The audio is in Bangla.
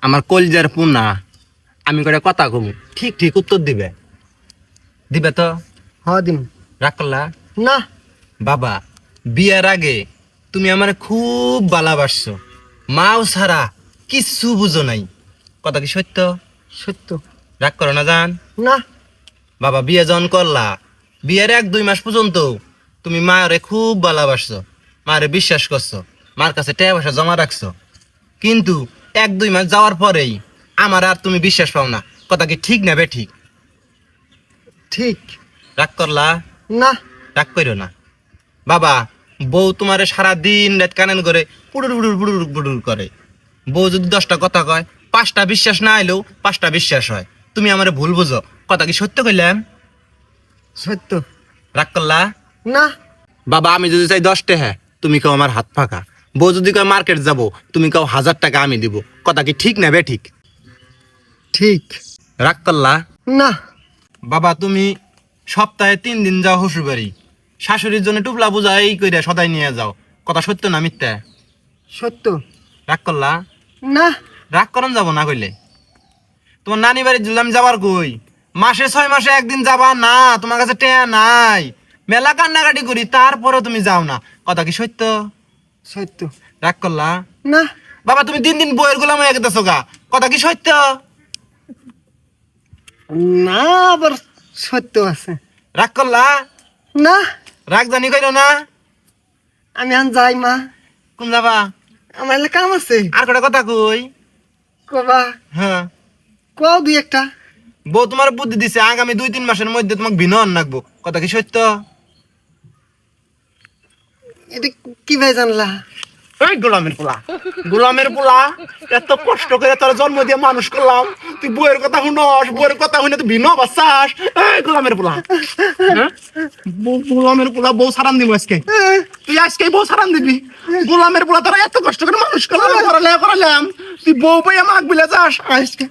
আমার কলজার পুনা আমি করে কথা কমু ঠিক ঠিক উত্তর দিবে দিবে তো দিম রাগ করলা না। বাবা বিয়ার আগে তুমি আমার খুব ভালোবাসছো মাও ছাড়া কিচ্ছু বুঝো নাই কথা কি সত্য সত্য। রাগ করো না জান না। বাবা বিয়ে যখন করলা বিয়ের 1-2 মাস পর্যন্ত তুমি মারে খুব ভালোবাসছো মারে বিশ্বাস করছো মার কাছে টাকা পয়সা জমা রাখছো কিন্তু 1-2 মাস যাওয়ার পরেই আমার আর তুমি বিশ্বাস পাও না কথা কি ঠিক না বে ঠিক ঠিক। রাগ করলা না। রাগ করো না বাবা বউ তোমারে সারা দিন রাত কানেন করে পুডুর পুডুর পুডুর পুডুর করে বউ যদি 10টা কথা কয় 5টা বিশ্বাস না এলেও 5টা বিশ্বাস হয় তুমি আমারে ভুল বুঝো কথা কি সত্য কইলাম সত্য। রাগ করলা না। বাবা আমি যদি চাই 10 টাকা তুমি কাও আমার হাত ফাঁকা বউ যদি কয় মার্কেট যাব তুমি কাও 1000 টাকা আমি দিব কথা কি ঠিক না বে ঠিক ঠিক। রাগ করলা না। বাবা তুমি সপ্তাহে 3 দিন যাও শ্বশুর বাড়ি শাশুড়ির জন্য টুপলা বুঝাই কইরা সদাই নিয়ে যাও কথা সত্য না মিথ্যা সত্য। রাগ করলা না। রাগ করন যাব না কইলে তোমার নানি বাড়ি দিলাম যাবার কই মাসে 6 মাসে একদিন যাবা না তোমার কাছে টেয়া নাই মেলা কান্নাকাটি করি তারপরে তুমি যাও না কথা কি সত্য সত্য। রাগ করলা না। বাবা তুমি দিন দিন বইয়ের গোলাম হয়ে গেছো গা কথা কি সত্য না আবার সত্য আছে। রাগ করলা না। রাগ জানি কইরো না আমি আন যাই মা, কোন যাবা আমার এলাকা কাম আছে। আর কটা কথা কই কবা হ্যাঁ কও দুই একটা। বউ তোমার বুদ্ধি দিছে আগামী 2-3 মাসের মধ্যে তোমাকে বিনন রাখবো কথা কি সত্য এটা কি ভাই জানলা? এই গোলামের পোলা এত কষ্ট করে তোর জন্ম দিয়ে মানুষ করলাম তুই বউয়ের কথা শুনস বউয়ের কথা শুনে তুই ভিন্ন বাচ্চাস এই গোলামের পোলা হ্যাঁ? গোলামের পোলা বউ সারান দিব আজকে তুই আজকে বউ সারান দিবি গোলামের পোলা তোরা এত কষ্ট করে মানুষ করলাম করালাম তুই বউ বইয়া মাক বিলে যাস আজকে